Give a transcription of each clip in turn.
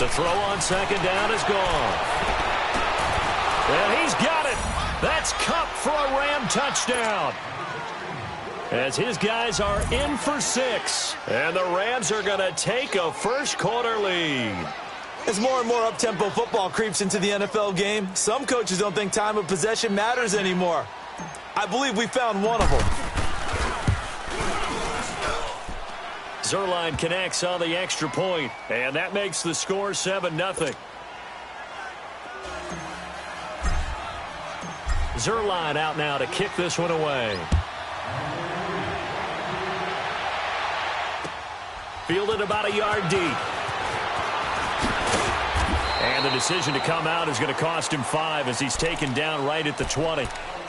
The throw on second down is gone. And he's got it. That's Kupp for a Ram touchdown. As his guys are in for 6. And the Rams are going to take a first-quarter lead. As more and more up-tempo football creeps into the NFL game, some coaches don't think time of possession matters anymore. I believe we found one of them. Zuerlein connects on the extra point, and that makes the score 7-0. Zuerlein out now to kick this one away. Fielded about a yard deep. And the decision to come out is going to cost him 5 as he's taken down right at the 20.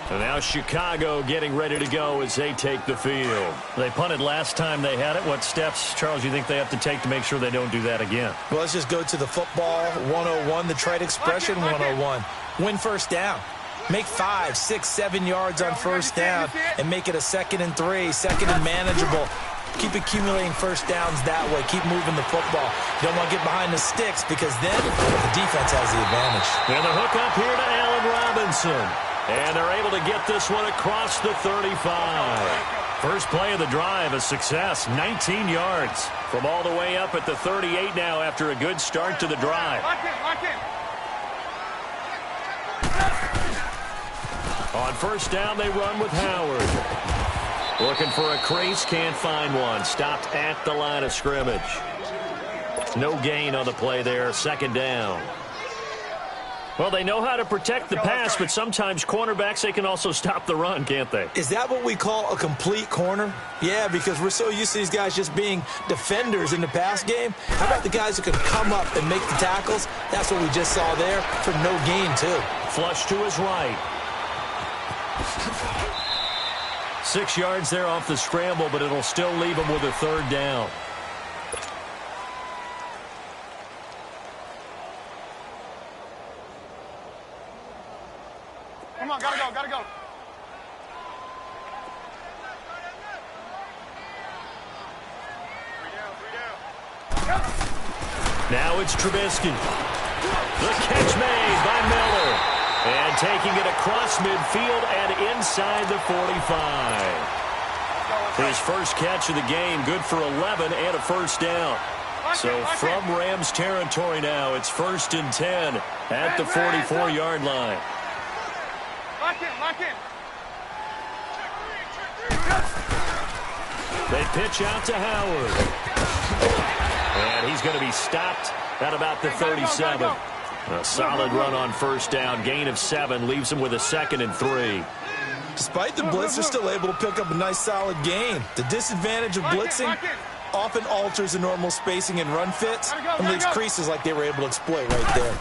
And now Chicago getting ready to go as they take the field. They punted last time they had it. What steps, Charles, you think they have to take to make sure they don't do that again? Well, let's just go to the football 101, the trite expression 101. Win first down. Make 5, 6, 7 yards on first down and make it a 2nd and 3, 2nd and manageable. Keep accumulating first downs that way. Keep moving the football. You don't want to get behind the sticks because then the defense has the advantage. And the hook up here to Allen Robinson. And they're able to get this one across the 35. First play of the drive, a success, 19 yards. From all the way up at the 38 now after a good start to the drive. On first down, they run with Howard. Looking for a crease, can't find one. Stopped at the line of scrimmage. No gain on the play there, 2nd down. Well, they know how to protect the pass, but sometimes cornerbacks, they can also stop the run, can't they? Is that what we call a complete corner? Yeah, because we're so used to these guys just being defenders in the pass game. How about the guys who can come up and make the tackles? That's what we just saw there for no gain, too. Flush to his right. 6 yards there off the scramble, but it'll still leave him with a 3rd down. Come on, gotta go. Now it's Trubisky. The catch made by Miller. And taking it across midfield and inside the 45. His first catch of the game, good for 11 and a first down. So from Rams territory now, it's 1st and 10 at the 44-yard line. Lock in. They pitch out to Howard. And he's going to be stopped at about the 37. A solid run on first down. Gain of 7 leaves him with a 2nd and 3. Despite the blitz, they're still able to pick up a nice solid gain. The disadvantage of blitzing often alters the normal spacing and run fits and leaves creases like they were able to exploit right there.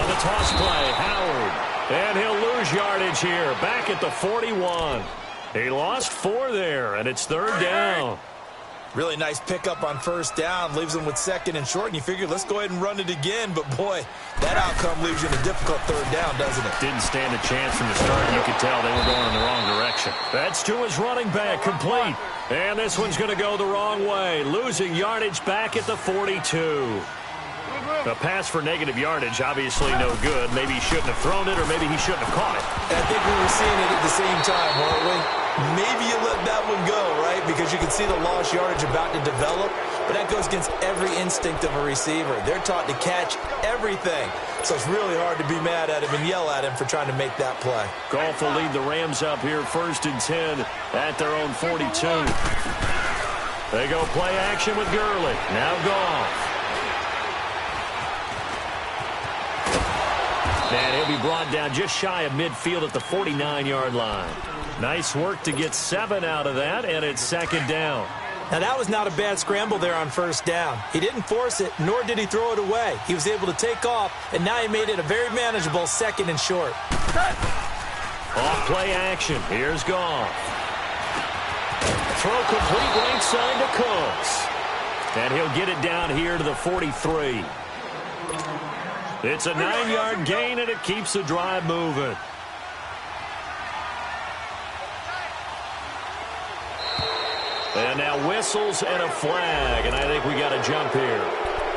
On the toss play, Howard. And he'll lose yardage here. Back at the 41. He lost 4 there, and it's 3rd down. Really nice pickup on first down. Leaves them with 2nd and short, and you figure, let's go ahead and run it again. But, boy, that outcome leaves you in a difficult 3rd down, doesn't it? Didn't stand a chance from the start. You could tell they were going in the wrong direction. That's to his running back, complete. And this one's going to go the wrong way. Losing yardage back at the 42. A pass for negative yardage, obviously no good. Maybe he shouldn't have thrown it, or maybe he shouldn't have caught it. I think we were seeing it at the same time, weren't we? Maybe you let that one go, right? Because you can see the lost yardage about to develop. But that goes against every instinct of a receiver. They're taught to catch everything. So it's really hard to be mad at him and yell at him for trying to make that play. Goff will lead the Rams up here 1st and 10 at their own 42. They go play action with Gurley. Now Goff. And he'll be brought down just shy of midfield at the 49-yard line. Nice work to get 7 out of that, and it's 2nd down. Now, that was not a bad scramble there on first down. He didn't force it, nor did he throw it away. He was able to take off, and now he made it a very manageable 2nd and short. Off play action. Here's Goff. Throw complete right side to Cooks. And he'll get it down here to the 43. It's a 9-yard gain, and it keeps the drive moving. And now whistles and a flag, and I think we got a jump here.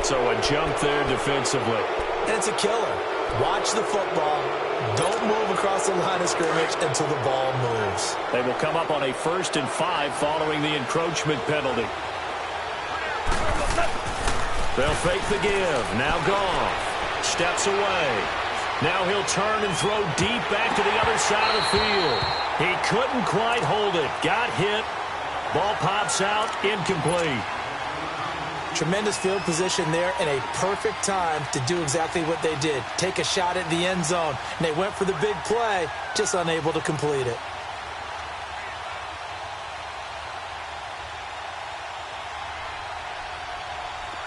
So a jump there defensively. And it's a killer. Watch the football. Don't move across the line of scrimmage until the ball moves. They will come up on a 1st and 5 following the encroachment penalty. They'll fake the give. Now Goff steps away. Now he'll turn and throw deep back to the other side of the field. He couldn't quite hold it. Got hit. Ball pops out. Incomplete. Tremendous field position there and a perfect time to do exactly what they did. Take a shot at the end zone. And they went for the big play, just unable to complete it.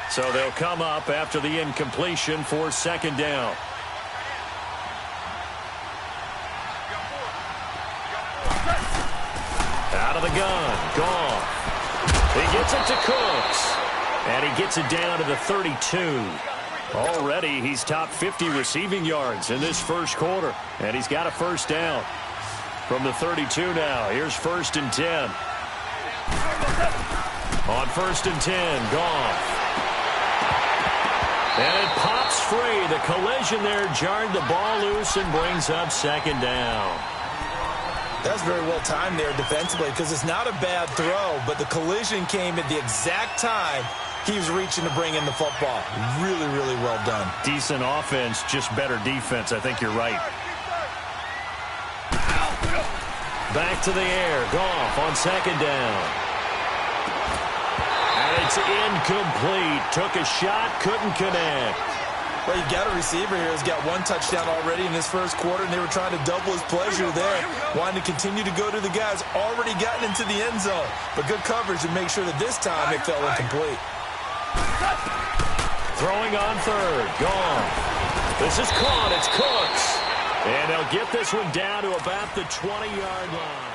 So they'll come up after the incompletion for 2nd down. Out of the gun. Goff. He gets it to Cooks. And he gets it down to the 32. Already, he's topped 50 receiving yards in this first quarter. And he's got a 1st down. From the 32 now, here's 1st and 10. On 1st and 10, Goff. And it pops free. The collision there jarred the ball loose and brings up 2nd down. That's very well timed there defensively because it's not a bad throw, but the collision came at the exact time he was reaching to bring in the football. Really, really well done. Decent offense, just better defense. I think you're right. Back to the air. Goff on 2nd down. And it's incomplete. Took a shot, couldn't connect. Well, you got a receiver here who's got 1 touchdown already in this first quarter, and they were trying to double his pleasure there. Wanting to continue to go to the guys already gotten into the end zone. But good coverage to make sure that this time it fell incomplete. Throwing on 3rd. Gone. This is caught. It's Cooks. And they'll get this one down to about the 20-yard line.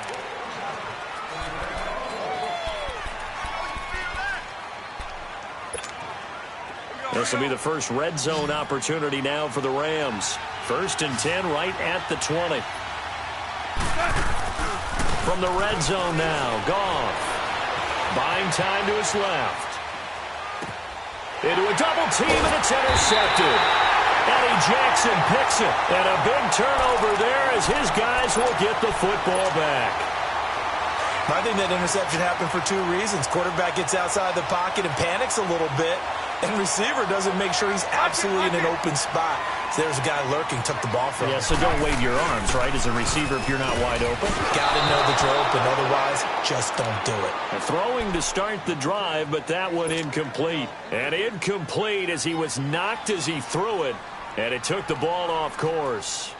This will be the first red zone opportunity now for the Rams. 1st and 10 right at the 20. From the red zone now, Goff. Buying time to his left. Into a double team, and it's intercepted. Eddie Jackson picks it. And a big turnover there as his guys will get the football back. I think that interception happened for 2 reasons. Quarterback gets outside the pocket and panics a little bit. And receiver doesn't make sure he's absolutely in an open spot. So there's a guy lurking, took the ball from him. Yeah, so don't wave your arms, right, as a receiver if you're not wide open. Got to know that you're open. Otherwise, just don't do it. Throwing to start the drive, but that one incomplete. And incomplete as he was knocked as he threw it. And it took the ball off course.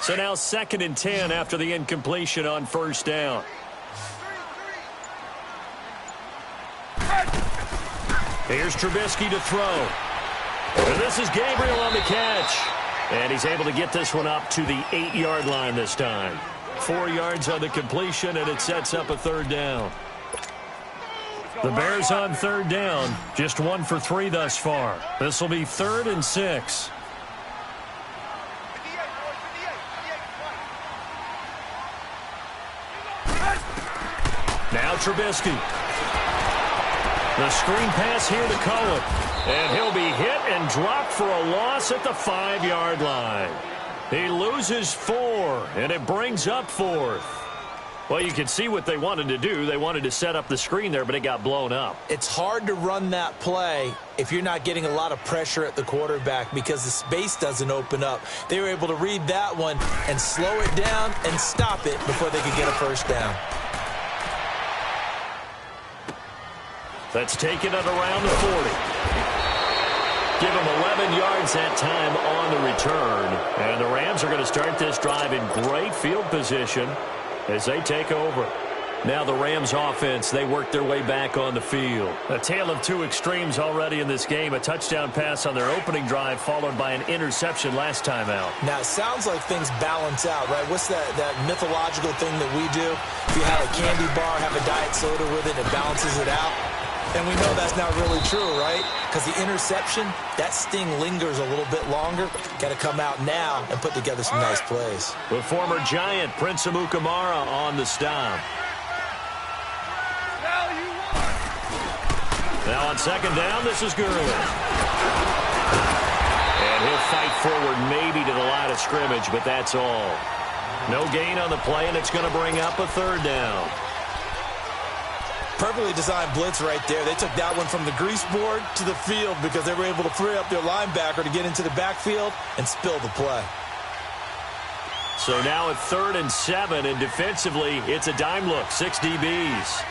So now 2nd and 10 after the incompletion on 1st down. Here's Trubisky to throw. And this is Gabriel on the catch. And he's able to get this one up to the 8-yard line this time. 4 yards on the completion, and it sets up a 3rd down. The Bears on 3rd down, just 1 for 3 thus far. This will be 3rd and 6. Now Trubisky. The screen pass here to Cohen. And he'll be hit and dropped for a loss at the 5-yard line. He loses 4, and it brings up 4th. Well, you can see what they wanted to do. They wanted to set up the screen there, but it got blown up. It's hard to run that play if you're not getting a lot of pressure at the quarterback because the space doesn't open up. They were able to read that one and slow it down and stop it before they could get a 1st down. That's taken at around the 40. Give him 11 yards that time on the return. And the Rams are going to start this drive in great field position as they take over. Now the Rams offense, they work their way back on the field. A tale of 2 extremes already in this game. A touchdown pass on their opening drive followed by an interception last time out. Now it sounds like things balance out, right? What's that mythological thing that we do? If you have a candy bar, have a diet soda with it, it balances it out. And we know that's not really true, right? Because the interception, that sting lingers a little bit longer. Got to come out now and put together some nice plays. The former Giant, Prince Amukamara, on the stop. Now on second down, this is Gurley. And he'll fight forward maybe to the line of scrimmage, but that's all. No gain on the play, and it's going to bring up a third down. Perfectly designed blitz right there. They took that one from the grease board to the field because they were able to free up their linebacker to get into the backfield and spill the play. So now at 3rd and 7, and defensively, it's a dime look, 6 DBs.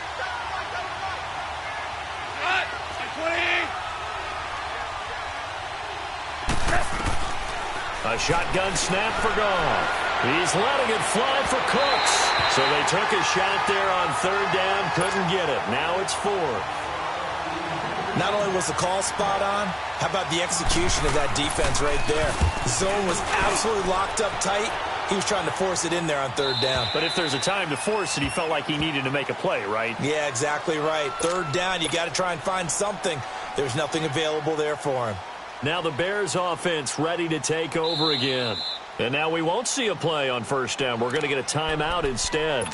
A shotgun snap for Goff. He's letting it fly for Cooks. So they took a shot there on 3rd down, couldn't get it. Now it's 4th. Not only was the call spot on, how about the execution of that defense right there? The zone was absolutely locked up tight. He was trying to force it in there on 3rd down. But if there's a time to force it, he felt like he needed to make a play, right? Yeah, exactly right. 3rd down, you got to try and find something. There's nothing available there for him. Now the Bears offense ready to take over again. And now we won't see a play on 1st down. We're going to get a timeout instead.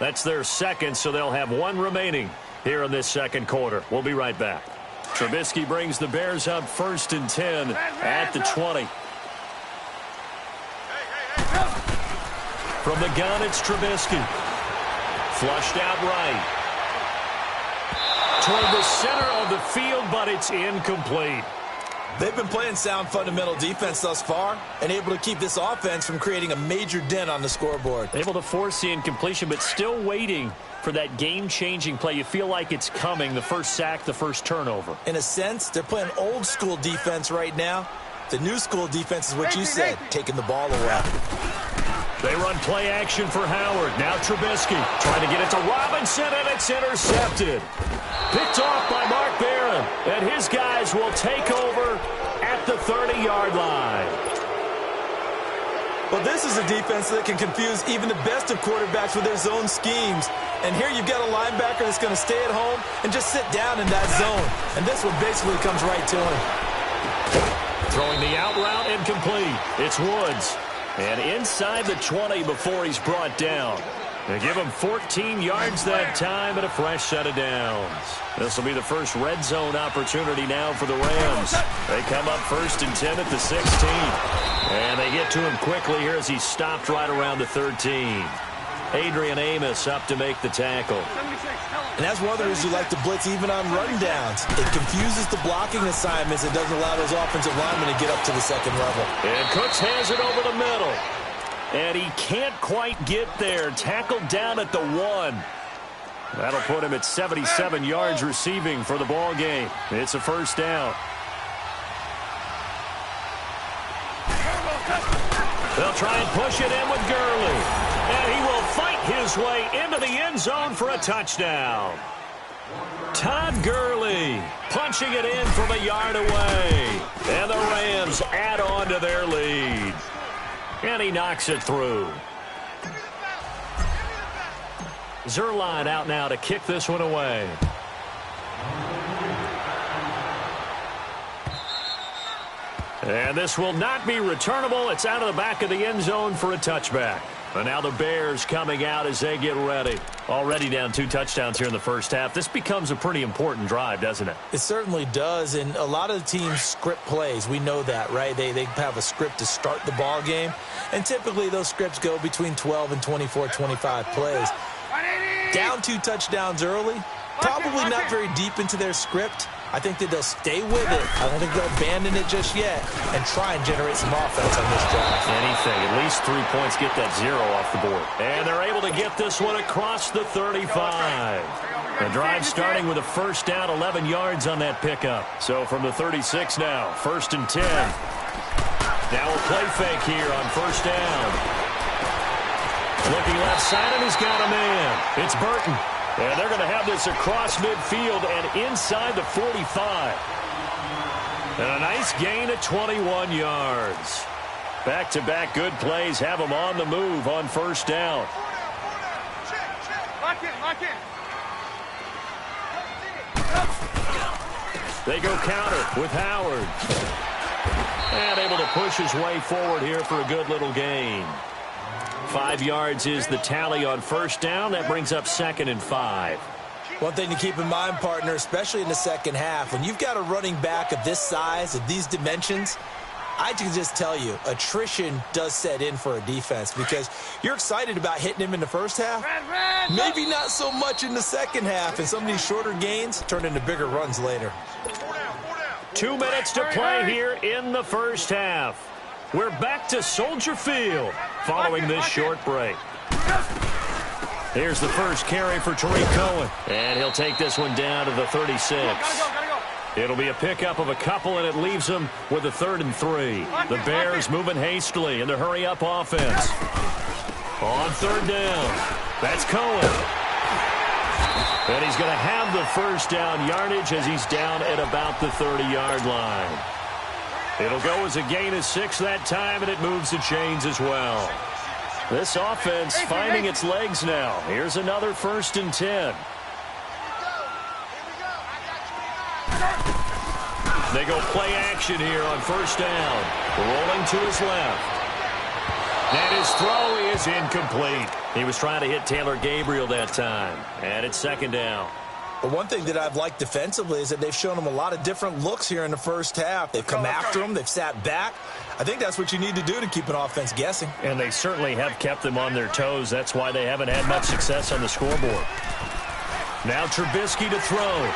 That's their second, so they'll have one remaining here in this second quarter. We'll be right back. Trubisky brings the Bears up 1st and 10 at the 20. From the gun, it's Trubisky. Flushed out right. Toward the center of the field, but it's incomplete. They've been playing sound fundamental defense thus far and able to keep this offense from creating a major dent on the scoreboard. Able to force the incompletion, but still waiting for that game-changing play. You feel like it's coming, the first sack, the first turnover. In a sense, they're playing old-school defense right now. The new-school defense is what you said, taking the ball away. They run play action for Howard. Now Trubisky trying to get it to Robinson, and it's intercepted. Picked off by Mark Barron, and his guys will take over at the 30-yard line. Well, this is a defense that can confuse even the best of quarterbacks with their zone schemes. And here you've got a linebacker that's going to stay at home and just sit down in that zone. And this one basically comes right to him. Throwing the out route incomplete. It's Woods. And inside the 20 before he's brought down. They give him 14 yards that time and a fresh set of downs. This will be the first red zone opportunity now for the Rams. They come up 1st and 10 at the 16. And they get to him quickly here as he's stopped right around the 13. Adrian Amos up to make the tackle. And that's one of the reasons you like to blitz even on rundowns. It confuses the blocking assignments. It doesn't allow those offensive linemen to get up to the second level. And Cooks has it over the middle. And he can't quite get there. Tackled down at the 1. That'll put him at 77 yards receiving for the ball game. It's a 1st down. They'll try and push it in with Gurley. And he will fight his way into the end zone for a touchdown. Todd Gurley punching it in from a yard away. And the Rams add on to their lead. And he knocks it through. Zuerlein out now to kick this one away. And this will not be returnable. It's out of the back of the end zone for a touchback. And now the Bears coming out as they get ready. Already down 2 touchdowns here in the first half. This becomes a pretty important drive, doesn't it? It certainly does, and a lot of the teams script plays. We know that, right? They have a script to start the ball game, and typically those scripts go between 12 and 24, 25 plays. Down 2 touchdowns early, probably not very deep into their script. I think that they'll stay with it. I don't think they'll abandon it just yet and try and generate some offense on this drive. Anything. At least 3 points. Get that 0 off the board. And they're able to get this one across the 35. The drive starting with a 1st down, 11 yards on that pickup. So from the 36 now, 1st and 10. Now a play fake here on 1st down. Looking left side, and he's got a man. It's Burton. And they're going to have this across midfield and inside the 45. And a nice gain of 21 yards. Back-to-back good plays have them on the move on 1st down. Lock in, lock in. They go counter with Howard. And able to push his way forward here for a good little gain. 5 yards is the tally on first down. That brings up 2nd and 5. One thing to keep in mind, partner, especially in the second half, when you've got a running back of this size, of these dimensions, I can just tell you, attrition does set in for a defense because you're excited about hitting him in the first half. Maybe not so much in the second half, and some of these shorter gains turn into bigger runs later. 2 minutes to play here in the first half. We're back to Soldier Field following this short break. Here's the first carry for Tariq Cohen. And he'll take this one down to the 36. It'll be a pickup of a couple, and it leaves them with a 3rd and 3. The Bears moving hastily in the hurry-up offense. On 3rd down, that's Cohen. And he's going to have the first down yardage as he's down at about the 30-yard line. It'll go as a gain of 6 that time, and it moves the chains as well. This offense finding its legs now. Here's another 1st and 10. They go play action here on first down. Rolling to his left. And his throw is incomplete. He was trying to hit Taylor Gabriel that time. And it's 2nd down. But one thing that I've liked defensively is that they've shown him a lot of different looks here in the first half. They've come after him. They've sat back. I think that's what you need to do to keep an offense guessing. And they certainly have kept them on their toes. That's why they haven't had much success on the scoreboard. Now Trubisky to throw.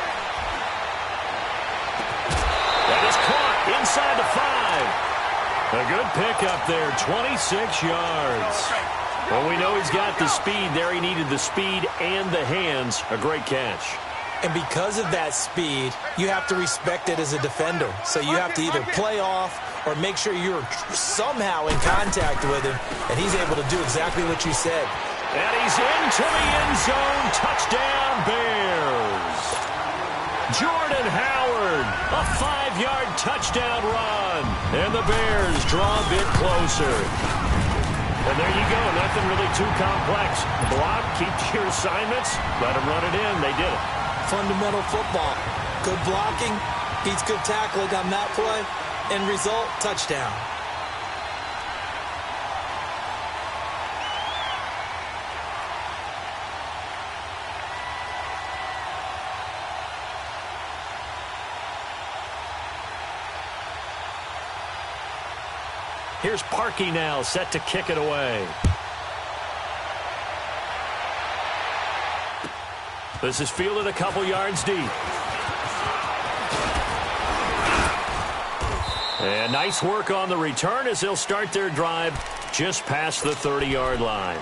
That is caught inside the 5. A good pickup there, 26 yards. Well, we know he's got the speed there. He needed the speed and the hands. A great catch. And because of that speed, you have to respect it as a defender. So you have to either play off or make sure you're somehow in contact with him, and he's able to do exactly what you said. And he's into the end zone. Touchdown, Bears. Jordan Howard, a 5-yard touchdown run. And the Bears draw a bit closer. And there you go, nothing really too complex. Block, keep to your assignments, let them run it in. They did it. Fundamental football. Good blocking, beats good tackling on that play. End result, touchdown. Here's Parkey now, set to kick it away. This is fielded a couple yards deep. And nice work on the return as they'll start their drive just past the 30-yard line.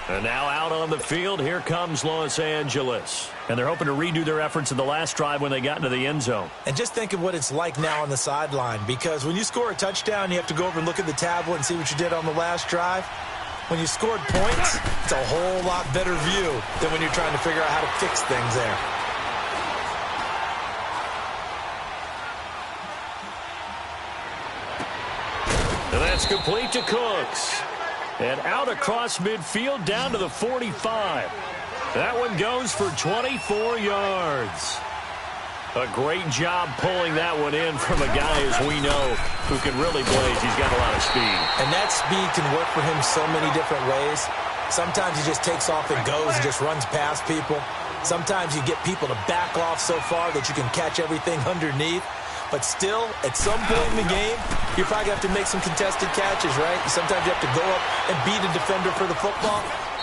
And now out on the field, here comes Los Angeles. And they're hoping to redo their efforts in the last drive when they got into the end zone. And just think of what it's like now on the sideline, because when you score a touchdown, you have to go over and look at the tablet and see what you did on the last drive. When you scored points, it's a whole lot better view than when you're trying to figure out how to fix things there. And that's complete to Cooks. And out across midfield down to the 45. That one goes for 24 yards. A great job pulling that one in from a guy, as we know, who can really blaze. He's got a lot of speed. And that speed can work for him so many different ways. Sometimes he just takes off and goes and just runs past people. Sometimes you get people to back off so far that you can catch everything underneath. But still, at some point in the game, you're probably going to have to make some contested catches, right? Sometimes you have to go up and beat a defender for the football.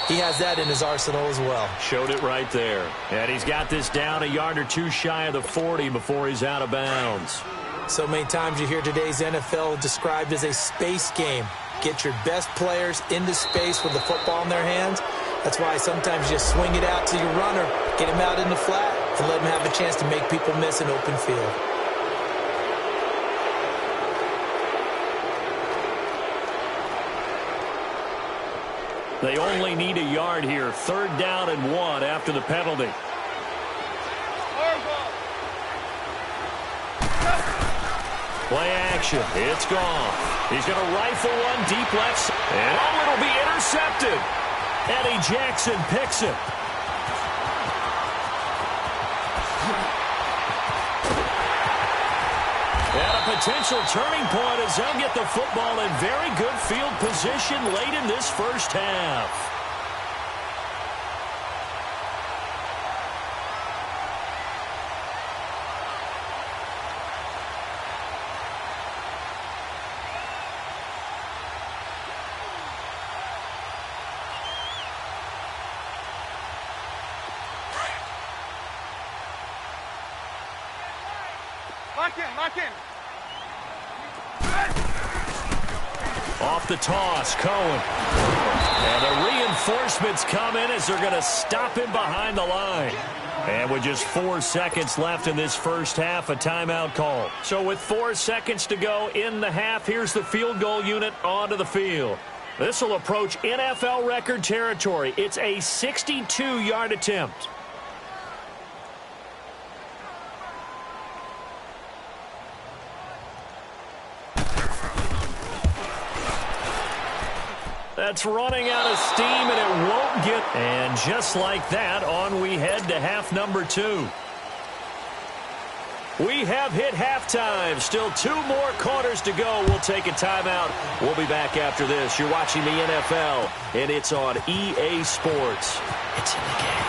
He has that in his arsenal as well. Showed it right there. And he's got this down a yard or two shy of the 40 before he's out of bounds. So many times you hear today's NFL described as a space game. Get your best players into space with the football in their hands. That's why sometimes you just swing it out to your runner, get him out in the flat, and let him have a chance to make people miss an open field. They only need a yard here. 3rd down and 1 after the penalty. Play action. It's gone. He's going to rifle one deep left side. And it'll be intercepted. Eddie Jackson picks it. potential turning point as they'll get the football in very good field position late in this first half. Lock in. Off the toss, Cohen. And the reinforcements come in as they're going to stop him behind the line. And with just 4 seconds left in this first half, a timeout call. So with 4 seconds to go in the half, here's the field goal unit onto the field. This will approach NFL record territory. It's a 62-yard attempt. That's running out of steam, and it won't get. And just like that, on we head to half number 2. We have hit halftime. Still 2 more quarters to go. We'll take a timeout. We'll be back after this. You're watching the NFL, and it's on EA Sports. It's in the game.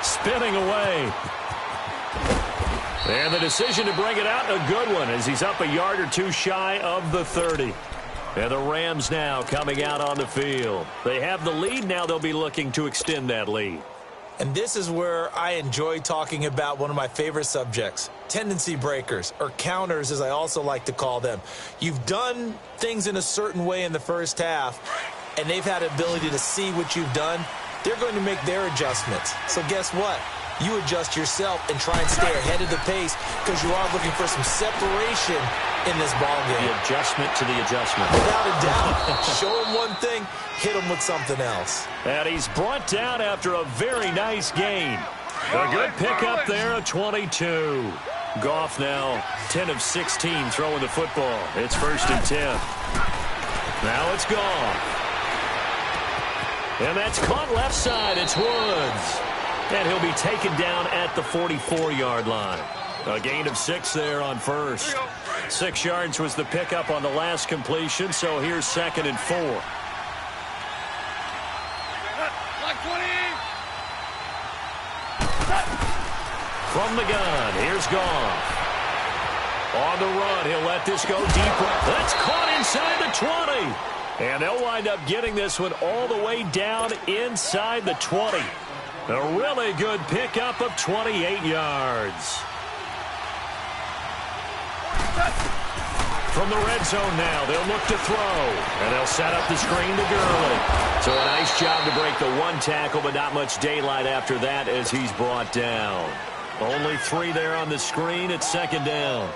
Spinning away. And the decision to bring it out, a good one, as he's up a yard or 2 shy of the 30. And the Rams now coming out on the field. They have the lead. Now they'll be looking to extend that lead. And this is where I enjoy talking about one of my favorite subjects, tendency breakers, or counters as I also like to call them. You've done things in a certain way in the first half, and they've had the ability to see what you've done. They're going to make their adjustments. So guess what? You adjust yourself and try and stay ahead of the pace because you are looking for some separation in this ballgame. The adjustment to the adjustment. Without a doubt. Show him one thing, hit him with something else. And he's brought down after a very nice gain. A good pickup there, a 22. Goff now 10 of 16 throwing the football. It's 1st and 10. Now it's Goff. And that's caught left side. It's Woods. And he'll be taken down at the 44-yard line. A gain of 6 there on first. 6 yards was the pickup on the last completion, so here's 2nd and 4. From the gun, here's Goff. On the run, he'll let this go deep. That's caught inside the 20. And they'll wind up getting this one all the way down inside the 20. A really good pickup of 28 yards. From the red zone now, they'll look to throw. And they'll set up the screen to Gurley. So a nice job to break the 1 tackle, but not much daylight after that as he's brought down. Only 3 there on the screen. It's 2nd down.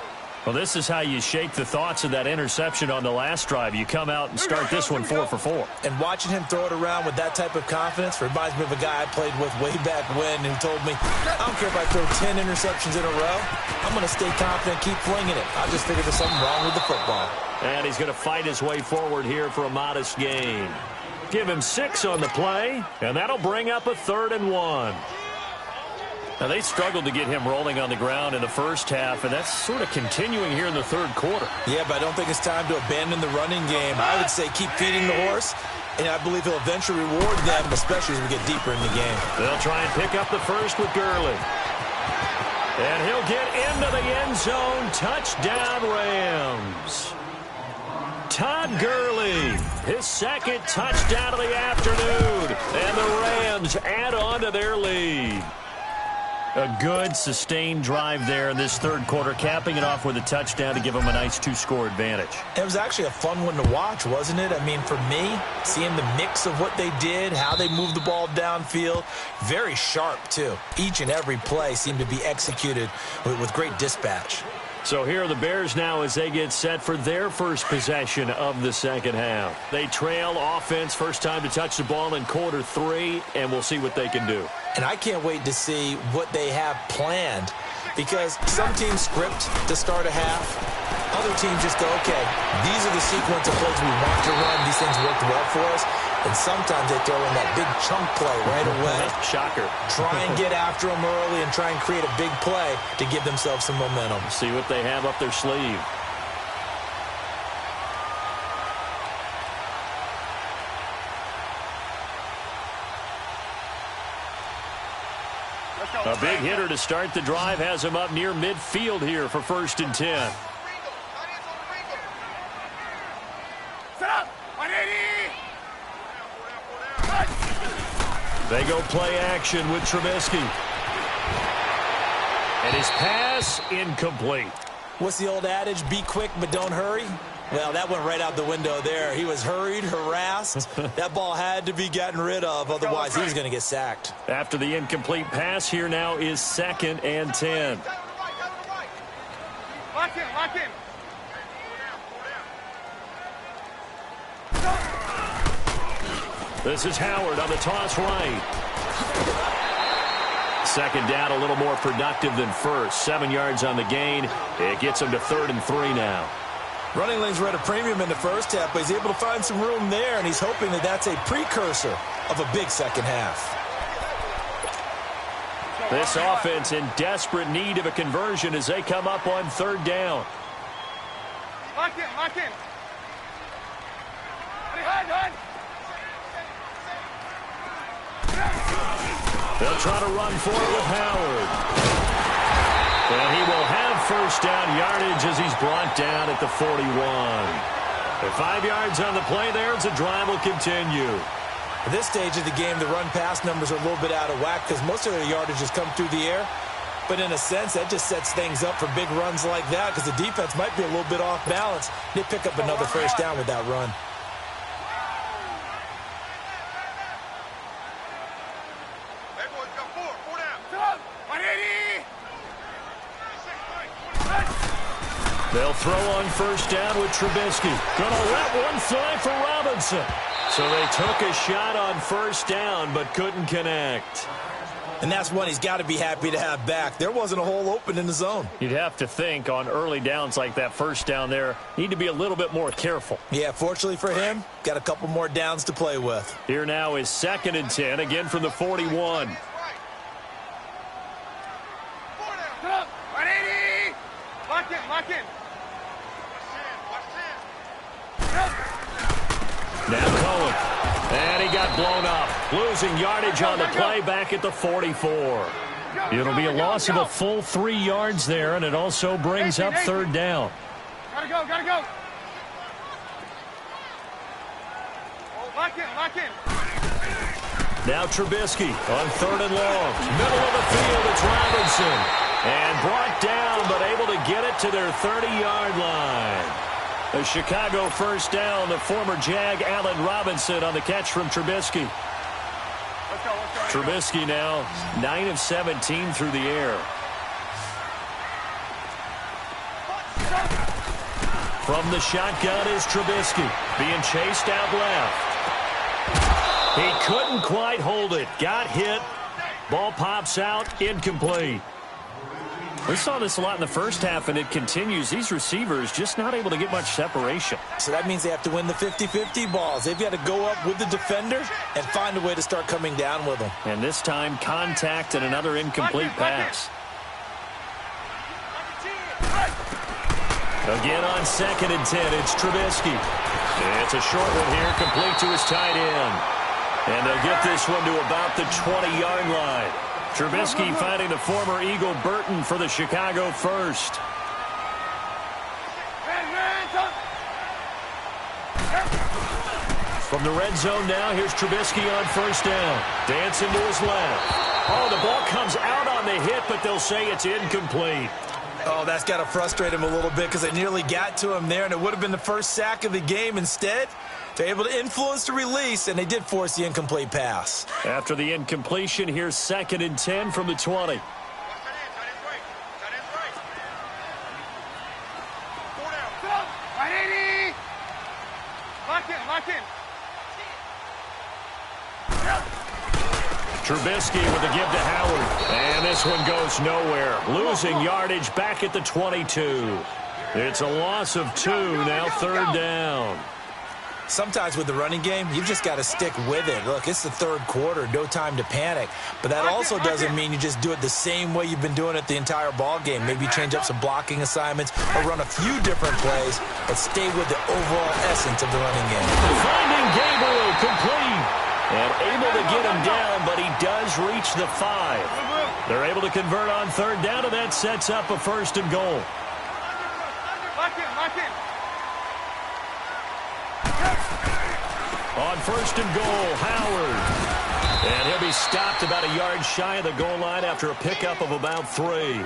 Well, this is how you shake the thoughts of that interception on the last drive. You come out and start this one 4 for 4. And watching him throw it around with that type of confidence reminds me of a guy I played with way back when who told me, I don't care if I throw 10 interceptions in a row. I'm going to stay confident, keep flinging it. I just figured there's something wrong with the football. And he's going to fight his way forward here for a modest gain. Give him 6 on the play, and that'll bring up a 3rd and 1. Now, they struggled to get him rolling on the ground in the first half, and that's sort of continuing here in the 3rd quarter. Yeah, but I don't think it's time to abandon the running game. I would say keep feeding the horse, and I believe he'll eventually reward them, especially as we get deeper in the game. They'll try and pick up the first with Gurley. And he'll get into the end zone. Touchdown, Rams. Todd Gurley, his 2nd touchdown of the afternoon. And the Rams add on to their lead. A good, sustained drive there in this 3rd quarter, capping it off with a touchdown to give them a nice 2-score advantage. It was actually a fun one to watch, wasn't it? I mean, for me, seeing the mix of what they did, how they moved the ball downfield, very sharp, too. Each and every play seemed to be executed with great dispatch. So here are the Bears now as they get set for their first possession of the 2nd half. They trail offense, first time to touch the ball in quarter 3, and we'll see what they can do. And I can't wait to see what they have planned, because some teams script to start a half, Other teams just go, okay, these are the sequence of plays we want to run. These things worked well for us. And sometimes they throw in that big chunk play right away. Shocker. Try and get after them early and try and create a big play to give themselves some momentum. See what they have up their sleeve. A big hitter to start the drive has him up near midfield here for 1st and 10. Set up. 180. They go play action with Trubisky. And his pass incomplete. What's the old adage? Be quick, but don't hurry. Well, that went right out the window there. He was hurried, harassed. That ball had to be gotten rid of. Otherwise, he was going to get sacked. After the incomplete pass, here now is 2nd and 10. Lock in, lock in. This is Howard on the toss right. 2nd down, a little more productive than first. 7 yards on the gain. It gets him to 3rd and 3 now. Running lanes were at a premium in the first half, but he's able to find some room there, and he's hoping that that's a precursor of a big second half. This offense in desperate need of a conversion as they come up on 3rd down. Lock in, lock in. Hide. They'll try to run for it with Howard. And he will have 1st down yardage as he's brought down at the 41. At 5 yards on the play there as the drive will continue. At this stage of the game, the run-pass numbers are a little bit out of whack because most of their yardage has come through the air. But in a sense, that just sets things up for big runs like that because the defense might be a little bit off balance. They pick up another 1st down with that run. They'll throw on 1st down with Trubisky. Gonna let one fly for Robinson. So they took a shot on 1st down, but couldn't connect. And that's one he's got to be happy to have back. There wasn't a hole open in the zone. You'd have to think on early downs like that 1st down there, need to be a little bit more careful. Yeah, fortunately for him, got a couple more downs to play with. Here now is 2nd and 10, again from the 41. 180. Lock in. Now Cohen. And he got blown up. Losing yardage on the play back at the 44. It'll be a loss of a full 3 yards there, and it also brings up 3rd down. Gotta go. Lock in. Now Trubisky on 3rd and long. Middle of the field, it's Robinson. And brought down, but able to get it to their 30-yard line. A Chicago 1st down, the former Jag Allen Robinson on the catch from Trubisky. Let's go. Trubisky now 9 of 17 through the air. From the shotgun is Trubisky, being chased out left. He couldn't quite hold it. Got hit. Ball pops out, incomplete. We saw this a lot in the first half, and it continues. These receivers just not able to get much separation. So that means they have to win the 50-50 balls. They've got to go up with the defender and find a way to start coming down with them. And this time, contact and another incomplete pass. Again on 2nd and 10, it's Trubisky. It's a short one here, complete to his tight end. And they'll get this one to about the 20-yard line. Trubisky finding the former Eagle Burton for the Chicago 1st. From the red zone now, here's Trubisky on 1st down. Dancing to his left. Oh, the ball comes out on the hit, but they'll say it's incomplete. Oh, that's got to frustrate him a little bit because they nearly got to him there, and it would have been the first sack of the game. Instead, they're able to influence the release, and they did force the incomplete pass. After the incompletion, here's 2nd and 10 from the 20. Lock in. Trubisky with a give to Howard. And this one goes nowhere. Losing yardage back at the 22. It's a loss of 2, now third down. Sometimes with the running game, you've just got to stick with it. Look, it's the third quarter, no time to panic. But that also doesn't mean you just do it the same way you've been doing it the entire ball game. Maybe change up some blocking assignments or run a few different plays, but stay with the overall essence of the running game. Finding Gabriel complete. And able to get him down, but he does reach the 5. They're able to convert on third down, and that sets up a 1st and goal. Lock in. On 1st and goal, Howard. And he'll be stopped about a yard shy of the goal line after a pickup of about 3.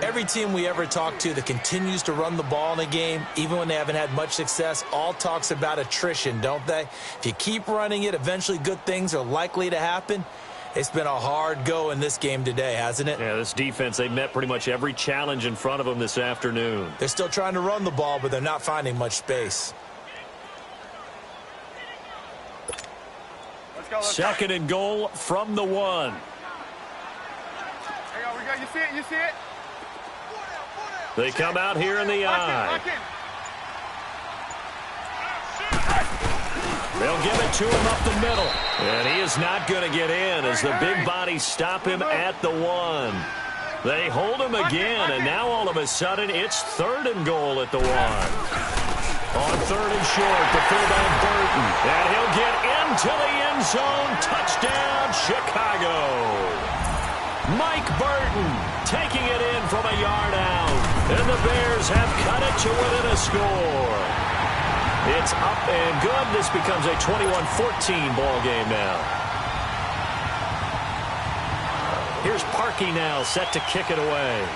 Every team we ever talk to that continues to run the ball in a game, even when they haven't had much success, all talks about attrition, don't they? If you keep running it, eventually good things are likely to happen. It's been a hard go in this game today, hasn't it? Yeah, this defense, they met pretty much every challenge in front of them this afternoon. They're still trying to run the ball, but they're not finding much space. Let's go. 2nd and goal from the 1. There we go. You see it? They come out here in the eye. Lock in. They'll give it to him up the middle. And he is not going to get in as the big bodies stop him at the 1. They hold him again, and now all of a sudden it's 3rd and goal at the 1. On 3rd and short, the fullback Burton. And he'll get into the end zone. Touchdown, Chicago. Mike Burton taking it in from a yard out. And the Bears have cut it to within a score. It's up and good. This becomes a 21-14 ball game now. Here's Parkey now, set to kick it away.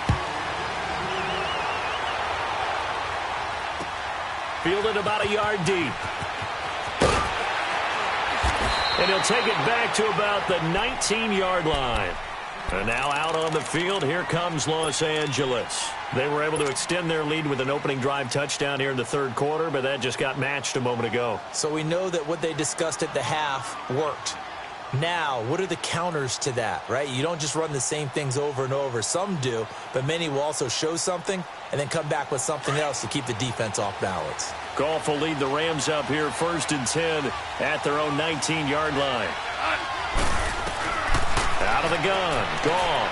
Fielded about a yard deep. And he'll take it back to about the 19-yard line. And now out on the field, here comes Los Angeles. They were able to extend their lead with an opening drive touchdown here in the 3rd quarter, but that just got matched a moment ago. So we know that what they discussed at the half worked. Now, what are the counters to that, right? You don't just run the same things over and over. Some do, but many will also show something and then come back with something else to keep the defense off balance. Goff will lead the Rams up here 1st and 10 at their own 19-yard line. Out of the gun, Goff.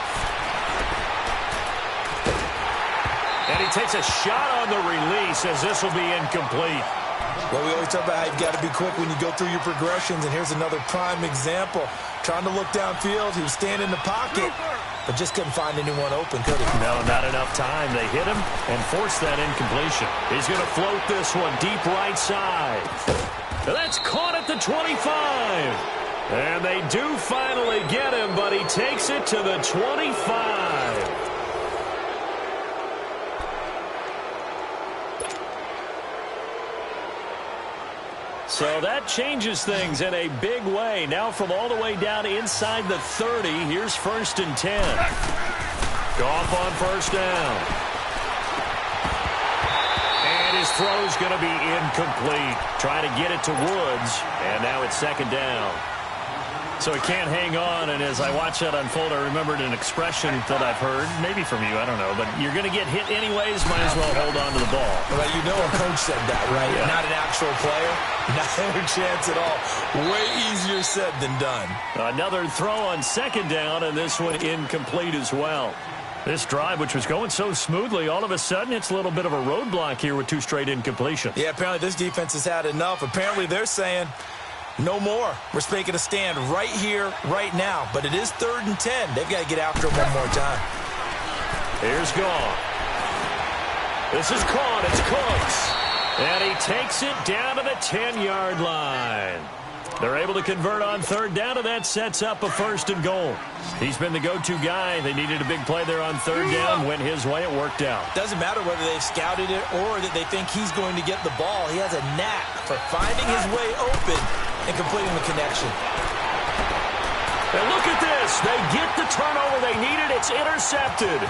And he takes a shot on the release as this will be incomplete. Well, we always talk about how you've got to be quick when you go through your progressions, and here's another prime example. Trying to look downfield, he was standing in the pocket, but just couldn't find anyone open, could he? No, not enough time. They hit him and forced that incompletion. He's going to float this one deep right side. That's caught at the 25. And they do finally get him, but he takes it to the 25. So that changes things in a big way. Now from all the way down inside the 30, here's 1st and 10. Goff on 1st down. And his throw's going to be incomplete. Trying to get it to Woods, and now it's 2nd down. So he can't hang on, and as I watch that unfold, I remembered an expression that I've heard, maybe from you, I don't know, but you're going to get hit anyways, might as well hold on to the ball. Well, you know a coach said that, right? Yeah. Not an actual player, not a chance at all. Way easier said than done. Another throw on 2nd down, and this one incomplete as well. This drive, which was going so smoothly, all of a sudden it's a little bit of a roadblock here with 2 straight incompletions. Yeah, apparently this defense has had enough. Apparently they're saying, no more. We're making a stand right here, right now. But it is 3rd and 10. They've got to get after him one more time. Here's Goff. This is caught. It's Cooks. And he takes it down to the 10-yard line. They're able to convert on 3rd down, and that sets up a 1st and goal. He's been the go-to guy. They needed a big play there on 3rd down. Went his way. It worked out. Doesn't matter whether they've scouted it or that they think he's going to get the ball. He has a knack for finding his way open and completing the connection. And look at this. They get the turnover they needed. It's intercepted.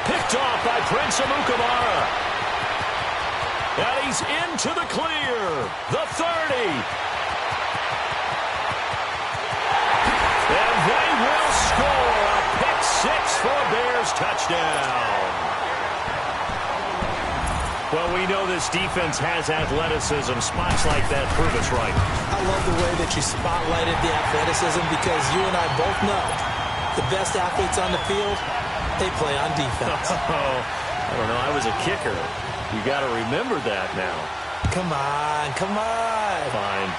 Picked off by Prince Amukamara. And he's into the clear. The 30. And they will score a pick 6 for a Bears touchdown. Well, we know this defense has athleticism. Spots like that prove us right. I love the way that you spotlighted the athleticism because you and I both know the best athletes on the field, they play on defense. I don't know. I was a kicker. You got to remember that now. Come on, come on. Fine.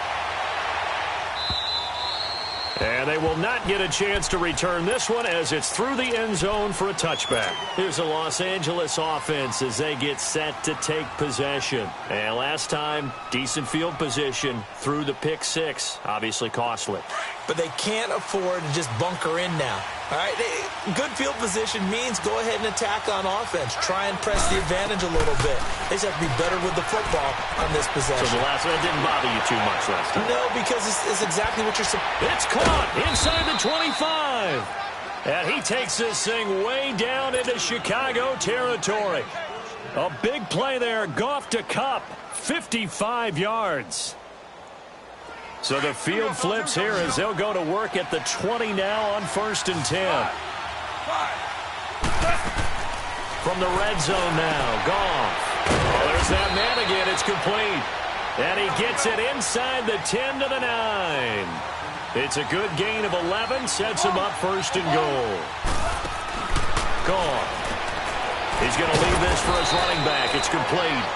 And they will not get a chance to return this one as it's through the end zone for a touchback. Here's the Los Angeles offense as they get set to take possession. And last time, decent field position through the pick six. Obviously costly. But they can't afford to just bunker in now. All right, good field position means go ahead and attack on offense. Try and press the advantage a little bit. They just have to be better with the football on this possession. So the last one didn't bother you too much last time? No, because it's exactly what you're supposed. It's caught inside the 25. And he takes this thing way down into Chicago territory. A big play there. Goff to Kupp, 55 yards. So the field flips here as they'll go to work at the 20 now on 1st and 10. From the red zone now, Goff. Oh, there's that man again. It's complete. And he gets it inside the 10 to the 9. It's a good gain of 11. Sets him up 1st and goal. Goff. He's going to leave this for his running back. It's complete.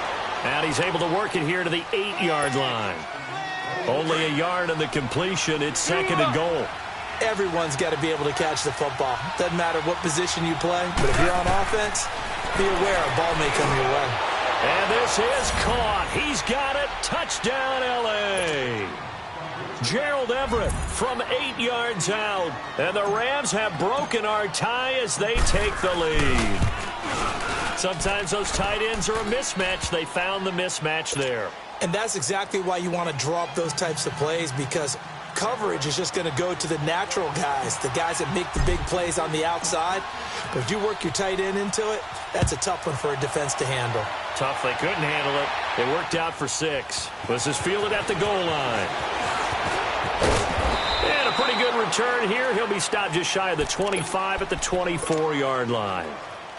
And he's able to work it here to the 8-yard line. Only a yard on the completion. It's 2nd and goal. Everyone's got to be able to catch the football. Doesn't matter what position you play, but if you're on offense, be aware a ball may come your way. And this is caught. He's got it. Touchdown, L.A. Gerald Everett from 8 yards out. And the Rams have broken our tie as they take the lead. Sometimes those tight ends are a mismatch. They found the mismatch there. And that's exactly why you want to draw up those types of plays, because coverage is just going to go to the natural guys, the guys that make the big plays on the outside. But if you work your tight end into it, that's a tough one for a defense to handle. Tough. They couldn't handle it. It worked out for 6. This is fielded at the goal line. And a pretty good return here. He'll be stopped just shy of the 25 at the 24-yard line.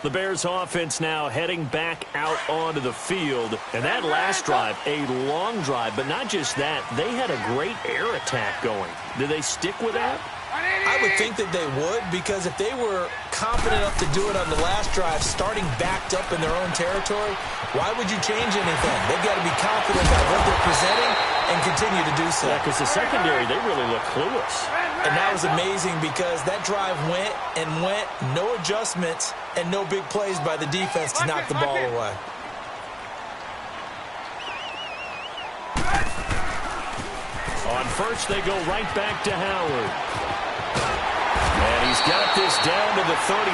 The Bears offense now heading back out onto the field. And that last drive, a long drive, but not just that. They had a great air attack going. Did they stick with that? I would think that they would, because if they were confident enough to do it on the last drive, starting backed up in their own territory, why would you change anything? They've got to be confident about what they're presenting and continue to do so. Yeah, because the secondary, they really look clueless. And that was amazing because that drive went and went, no adjustments, and no big plays by the defense to knock the ball away. On first, they go right back to Howard. And he's got this down to the 35.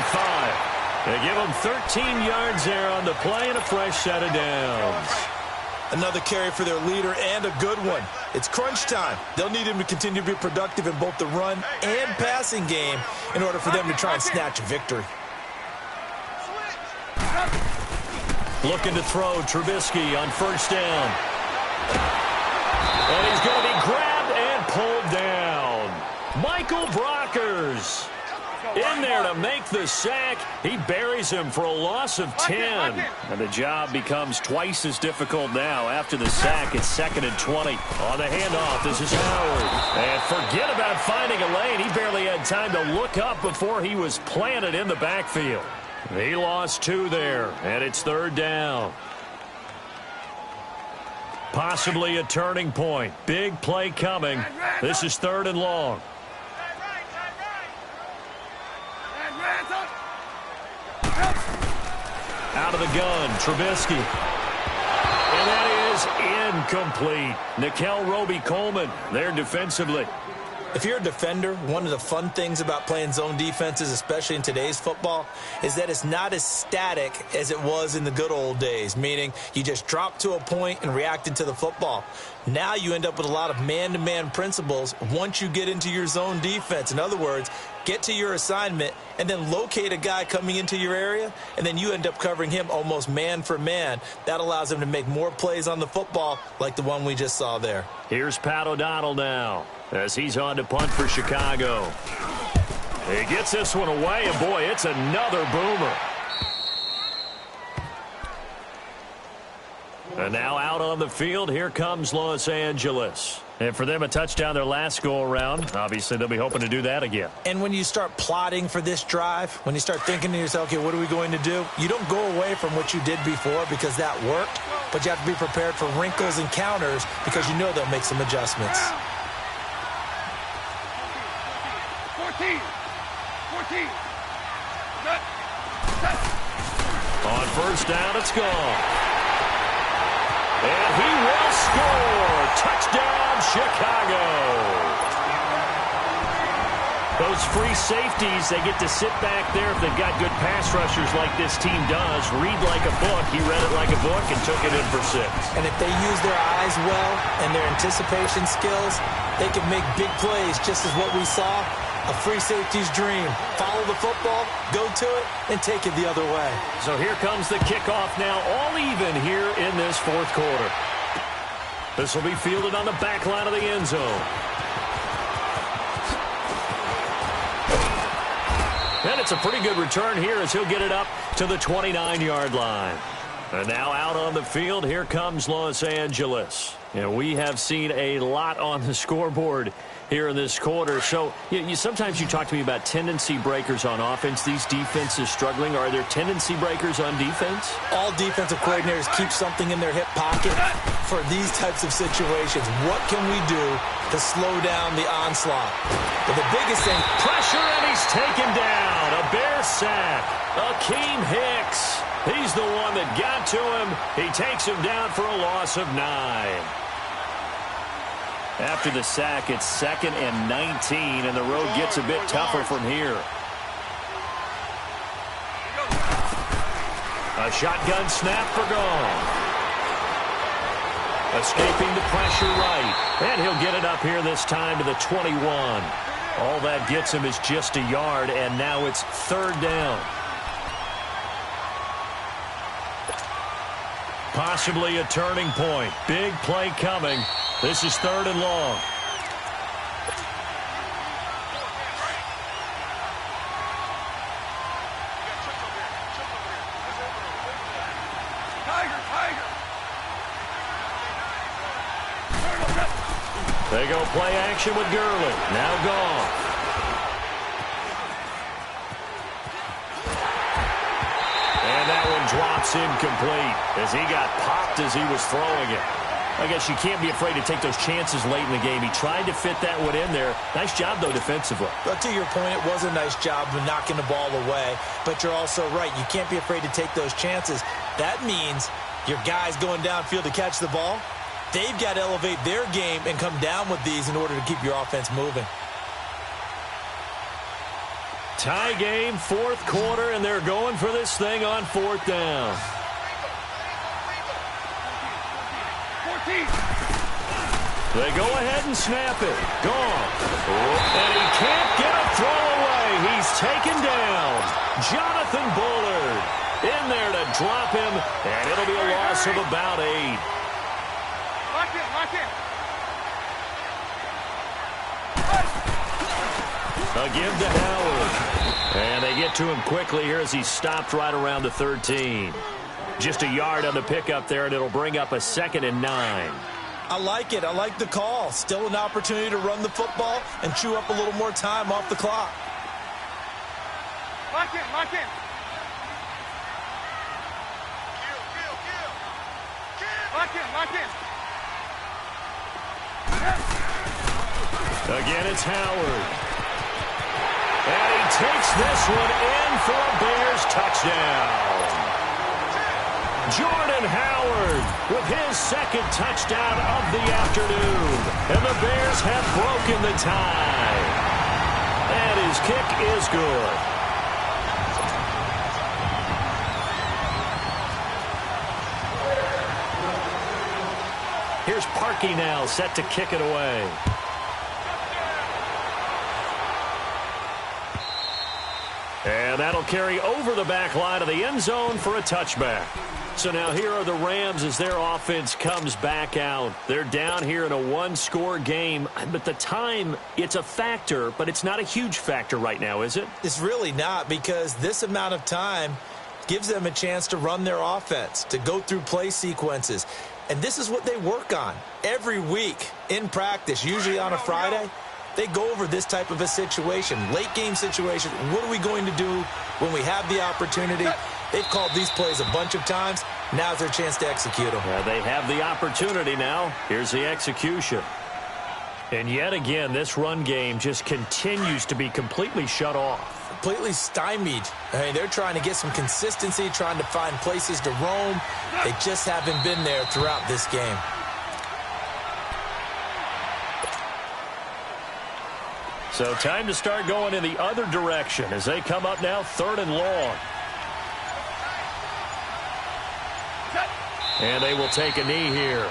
They give him 13 yards there on the play and a fresh set of downs. Another carry for their leader and a good one. It's crunch time. They'll need him to continue to be productive in both the run and passing game in order for them to try and snatch a victory. Looking to throw, Trubisky on first down. And he's going to be grabbed and pulled down. Michael Brockers in there to make the sack. He buries him for a loss of 10. And the job becomes twice as difficult now. After the sack, it's 2nd and 20. On the handoff, this is Howard. And forget about finding a lane. He barely had time to look up before he was planted in the backfield. He lost 2 there, and it's 3rd down. Possibly a turning point. Big play coming. This is 3rd and long. Out of the gun, Trubisky. And that is incomplete. Nickel Roby-Coleman there defensively. If you're a defender, one of the fun things about playing zone defenses, especially in today's football, is that it's not as static as it was in the good old days, meaning you just dropped to a point and reacted to the football. Now you end up with a lot of man-to-man principles once you get into your zone defense. In other words, get to your assignment and then locate a guy coming into your area, and then you end up covering him almost man for man. That allows him to make more plays on the football like the one we just saw there. Here's Pat O'Donnell now as he's on to punt for Chicago. He gets this one away, and boy, it's another boomer. And now out on the field, here comes Los Angeles. And for them, a touchdown their last go-around. Obviously, they'll be hoping to do that again. And when you start plotting for this drive, when you start thinking to yourself, okay, what are we going to do? You don't go away from what you did before because that worked, but you have to be prepared for wrinkles and counters because you know they'll make some adjustments. 14. On first down, it's gone. And he will score. Touchdown, Chicago. Those free safeties, they get to sit back there if they've got good pass rushers like this team does. Read like a book. He read it like a book and took it in for 6. And if they use their eyes well and their anticipation skills, they can make big plays, just as what we saw. A free safety's dream. Follow the football, go to it, and take it the other way. So here comes the kickoff now, all even here in this fourth quarter. This will be fielded on the back line of the end zone. And it's a pretty good return here as he'll get it up to the 29-yard line. And now out on the field, here comes Los Angeles. And we have seen a lot on the scoreboard here in this quarter. So sometimes you talk to me about tendency breakers on offense. These defenses struggling. Are there tendency breakers on defense? All defensive coordinators keep something in their hip pocket for these types of situations. What can we do to slow down the onslaught? But the biggest thing, pressure, and he's taken down. A Bear sack. Akeem Hicks. He's the one that got to him. He takes him down for a loss of 9. After the sack, it's 2nd and 19, and the road gets a bit tougher from here. A shotgun snap for gone. Escaping the pressure right, and he'll get it up here this time to the 21. All that gets him is just a yard, and now it's 3rd down. Possibly a turning point. Big play coming. This is 3rd and long. They go play action with Gurley. Now gone. And that one drops incomplete as he got popped as he was throwing it. I guess you can't be afraid to take those chances late in the game. He tried to fit that one in there. Nice job, though, defensively. But to your point, it was a nice job of knocking the ball away. But you're also right. You can't be afraid to take those chances. That means your guys going downfield to catch the ball, they've got to elevate their game and come down with these in order to keep your offense moving. Tie game, 4th quarter, and they're going for this thing on 4th down. They go ahead and snap it. Gone. And he can't get a throw away. He's taken down. Jonathan Bullard in there to drop him, and it'll be a loss of about 8. Lock in. A give to Howard. And they get to him quickly here as he stopped right around the 13. Just a yard on the pickup there, and it'll bring up a 2nd and 9. I like it. I like the call. Still an opportunity to run the football and chew up a little more time off the clock. Lock in. Lock in. Again, it's Howard. And he takes this one in for a Bears touchdown. Jordan Howard with his 2nd touchdown of the afternoon. And the Bears have broken the tie. And his kick is good. Here's Parkey now, set to kick it away. And that'll carry over the back line of the end zone for a touchback. So now here are the Rams as their offense comes back out. They're down here in a 1-score game. But the time, it's a factor, but it's not a huge factor right now, is it? It's really not, because this amount of time, gives them a chance to run their offense, to go through play sequences. And this is what they work on every week in practice, usually on a Friday. They go over this type of a situation, late game situation. What are we going to do when we have the opportunity? They've called these plays a bunch of times. Now's their chance to execute them. Yeah, they have the opportunity now. Here's the execution. And yet again, this run game just continues to be completely shut off. Completely stymied. I mean, they're trying to get some consistency, trying to find places to roam. They just haven't been there throughout this game. So time to start going in the other direction as they come up now 3rd and long. And they will take a knee here.